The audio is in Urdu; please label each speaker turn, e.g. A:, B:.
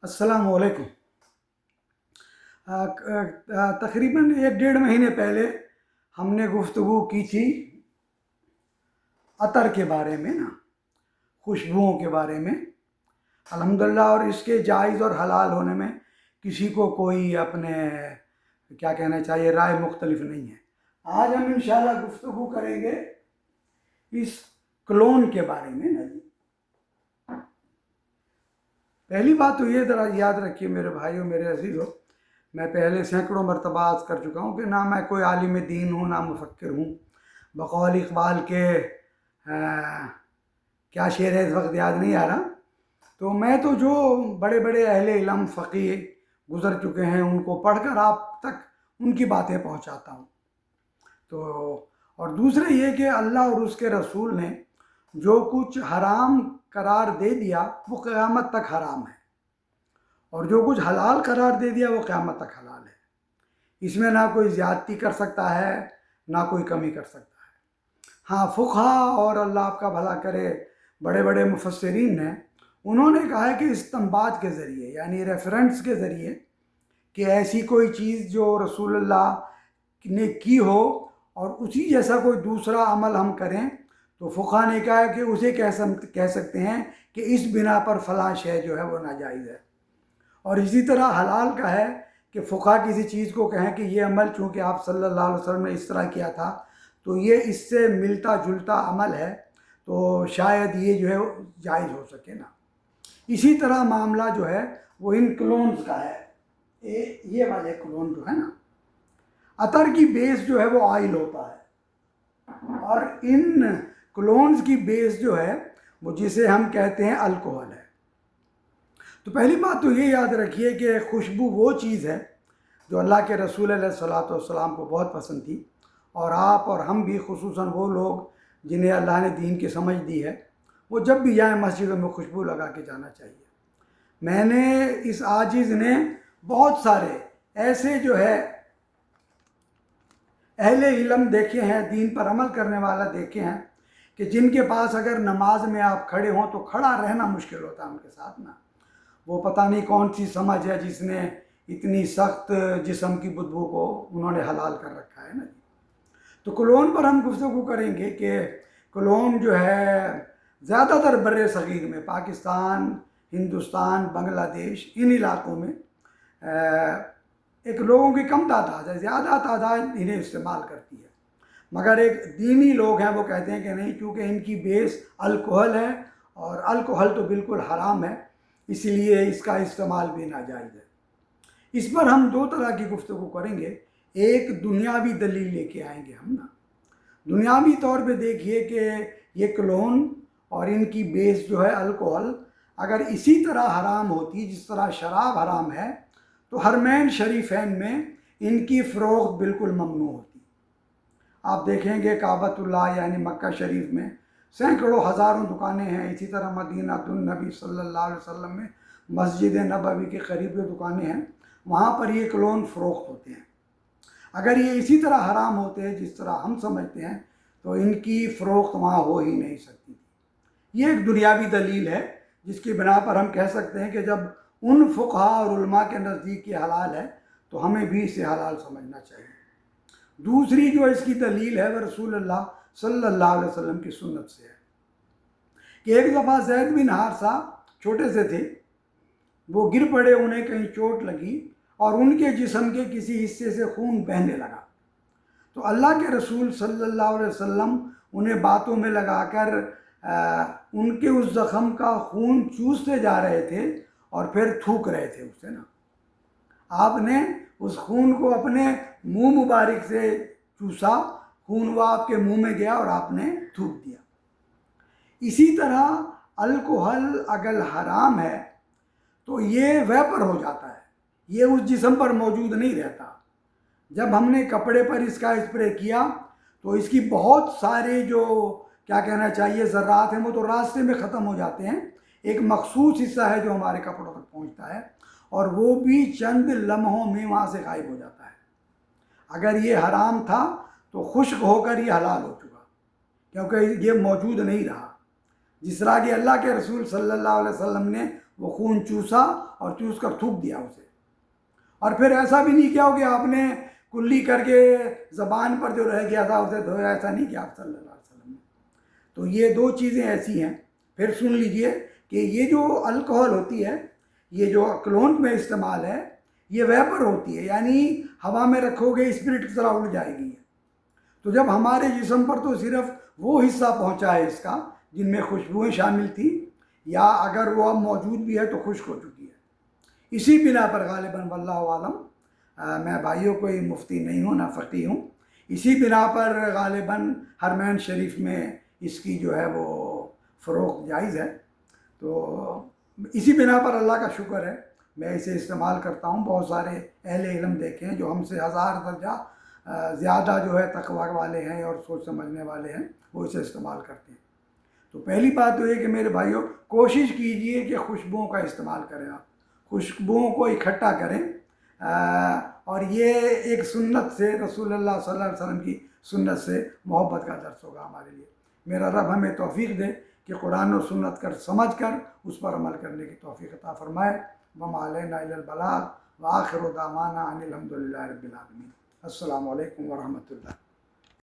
A: السلام علیکم۔ تقریباً 1 ڈیڑھ مہینے پہلے ہم نے گفتگو کی تھی عطر کے بارے میں خوشبوؤں کے بارے میں الحمدللہ، اور اس کے جائز اور حلال ہونے میں کسی کو کوئی اپنے کیا کہنا چاہیے رائے مختلف نہیں ہے۔ آج ہم انشاءاللہ گفتگو کریں گے اس کلون کے بارے میں پہلی بات تو یہ ذرا یاد رکھیے میرے بھائیوں، میرے عزیزوں، میں پہلے سینکڑوں مرتبہ عرض کر چکا ہوں کہ نہ میں کوئی عالم دین ہوں نہ مفکر ہوں۔ بقول اقبال کے کیا شعر ہے اس وقت یاد نہیں آ رہا، تو میں تو جو بڑے بڑے اہل علم فقیہ گزر چکے ہیں ان کو پڑھ کر آپ تک ان کی باتیں پہنچاتا ہوں۔ تو اور دوسرے یہ کہ اللہ اور اس کے رسول نے جو کچھ حرام قرار دے دیا وہ قیامت تک حرام ہے، اور جو کچھ حلال قرار دے دیا وہ قیامت تک حلال ہے۔ اس میں نہ کوئی زیادتی کر سکتا ہے نہ کوئی کمی کر سکتا ہے۔ ہاں، فقہا اور اللہ آپ کا بھلا کرے بڑے بڑے مفسرین ہیں، انہوں نے کہا ہے کہ استنباط کے ذریعے یعنی ریفرنس کے ذریعے کہ ایسی کوئی چیز جو رسول اللہ نے کی ہو اور اسی جیسا کوئی دوسرا عمل ہم کریں تو فقہا نے کہا ہے کہ اسے کہہ سکتے ہیں کہ اس بنا پر فلاں شے جو ہے وہ ناجائز ہے۔ اور اسی طرح حلال کا ہے کہ فقہا کسی چیز کو کہیں کہ یہ عمل چونکہ آپ صلی اللہ علیہ وسلم نے اس طرح کیا تھا تو یہ اس سے ملتا جلتا عمل ہے تو شاید یہ جو ہے جائز ہو سکے اسی طرح معاملہ جو ہے وہ ان کلونز کا ہے۔ یہ والے کلون جو ہے عطر کی بیس جو ہے وہ آئل ہوتا ہے، اور ان کلونز کی بیس جو ہے وہ جسے ہم کہتے ہیں الکوہل ہے۔ تو پہلی بات تو یہ یاد رکھیے کہ خوشبو وہ چیز ہے جو اللہ کے رسول علیہ الصلوۃ والسلام کو بہت پسند تھی، اور آپ اور ہم بھی، خصوصاً وہ لوگ جنہیں اللہ نے دین کی سمجھ دی ہے، وہ جب بھی جائیں مسجدوں میں خوشبو لگا کے جانا چاہیے۔ میں نے اس عاجز نے بہت سارے ایسے جو ہے اہل علم دیکھے ہیں، دین پر عمل کرنے والا دیکھے ہیں کہ جن کے پاس اگر نماز میں آپ کھڑے ہوں تو کھڑا رہنا مشکل ہوتا ہے ان کے ساتھ وہ پتہ نہیں کون سی سمجھ ہے جس نے اتنی سخت جسم کی بدبو کو انہوں نے حلال کر رکھا ہے تو کلون پر ہم گفتگو کریں گے کہ کلون جو ہے زیادہ تر بر صغیر میں، پاکستان، ہندوستان، بنگلہ دیش، ان علاقوں میں ایک لوگوں کی کم تعداد ہے، زیادہ تعداد انہیں استعمال کرتی ہے، مگر ایک دینی لوگ ہیں وہ کہتے ہیں کہ نہیں، چونکہ ان کی بیس الکوہل ہے اور الکوہل تو بالکل حرام ہے، اس لیے اس کا استعمال بھی ناجائز ہے۔ اس پر ہم دو طرح کی گفتگو کریں گے۔ ایک دنیاوی دلیل لے کے آئیں گے ہم دنیاوی طور پہ دیکھیے کہ یہ کلون اور ان کی بیس جو ہے الکوہل اگر اسی طرح حرام ہوتی جس طرح شراب حرام ہے تو حرمین شریفین میں ان کی فروخت بالکل ممنوع ہوتی۔ آپ دیکھیں گے کعبۃ اللہ یعنی مکہ شریف میں سینکڑوں ہزاروں دکانیں ہیں، اسی طرح مدینہ النبی صلی اللہ علیہ وسلم میں مسجد نبوی کے قریب جو دکانیں ہیں وہاں پر یہ کلون فروخت ہوتے ہیں۔ اگر یہ اسی طرح حرام ہوتے ہیں جس طرح ہم سمجھتے ہیں تو ان کی فروخت وہاں ہو ہی نہیں سکتی تھی۔ یہ ایک دنیاوی دلیل ہے جس کی بنا پر ہم کہہ سکتے ہیں کہ جب ان فقہا اور علماء کے نزدیک یہ حلال ہے تو ہمیں بھی اسے حلال سمجھنا چاہیے۔ دوسری جو اس کی دلیل ہے وہ رسول اللہ صلی اللہ علیہ وسلم کی سنت سے ہے کہ ایک دفعہ زید بن حارثہ چھوٹے سے تھے، وہ گر پڑے، انہیں کہیں چوٹ لگی اور ان کے جسم کے کسی حصے سے خون بہنے لگا، تو اللہ کے رسول صلی اللہ علیہ وسلم انہیں باتوں میں لگا کر ان کے اس زخم کا خون چوستے جا رہے تھے اور پھر تھوک رہے تھے اسے آپ نے اس خون کو اپنے منہ مبارک سے چوسا، خون وہ آپ کے منہ میں گیا اور آپ نے تھوک دیا۔ اسی طرح الکوہل اگر حرام ہے تو یہ ویپر ہو جاتا ہے، یہ اس جسم پر موجود نہیں رہتا۔ جب ہم نے کپڑے پر اس کا اسپرے کیا تو اس کی بہت سارے جو کیا کہنا چاہیے ذرات ہیں وہ تو راستے میں ختم ہو جاتے ہیں، ایک مخصوص حصہ ہے جو ہمارے کپڑوں تک پہنچتا ہے اور وہ بھی چند لمحوں میں وہاں سے غائب ہو جاتا ہے۔ اگر یہ حرام تھا تو خشک ہو کر یہ حلال ہو چکا کیونکہ یہ موجود نہیں رہا۔ جس طرح کہ اللہ کے رسول صلی اللہ علیہ وسلم نے وہ خون چوسا اور چوس کر تھوک دیا اسے، اور پھر ایسا بھی نہیں کیا ہو کہ آپ نے کلی کر کے زبان پر جو رہ گیا تھا اسے دھویا، ایسا نہیں کیا آپ صلی اللہ علیہ وسلم نے۔ تو یہ دو چیزیں ایسی ہیں۔ پھر سن لیجئے کہ یہ جو الکحل ہوتی ہے، یہ جو کلونٹ میں استعمال ہے، یہ ویپر ہوتی ہے، یعنی ہوا میں رکھو گے اسپرٹ کی طرح اڑ جائے گی۔ تو جب ہمارے جسم پر تو صرف وہ حصہ پہنچا ہے اس کا جن میں خوشبوئیں شامل تھی، یا اگر وہ اب موجود بھی ہے تو خشک ہو چکی ہے۔ اسی بنا پر غالباً واللہ عالم، میں بھائیوں کوئی مفتی نہیں ہوں نہ فقی ہوں، اسی بنا پر غالباً حرمین شریف میں اس کی جو ہے وہ فروخت جائز ہے۔ تو اسی بنا پر اللہ کا شکر ہے میں اسے استعمال کرتا ہوں۔ بہت سارے اہل علم دیکھے ہیں جو ہم سے 1000 درجہ زیادہ جو ہے تقویٰ والے ہیں اور سوچ سمجھنے والے ہیں، وہ اسے استعمال کرتے ہیں۔ تو پہلی بات تو یہ کہ میرے بھائیوں کوشش کیجئے کہ خوشبوؤں کا استعمال کریں، آپ خوشبوؤں کو اکٹھا کریں، اور یہ ایک سنت سے، رسول اللہ صلی اللہ علیہ وسلم کی سنت سے محبت کا درس ہوگا ہمارے لیے۔ میرا رب ہمیں توفیق دے کہ قرآن و سنت کر سمجھ کر اس پر عمل کرنے کی توفیق عطا فرمائے۔ وما علینا الا البلاغ وآخر دعوانا ان الحمد للہ رب العالمین۔ السلام علیکم ورحمۃ اللہ۔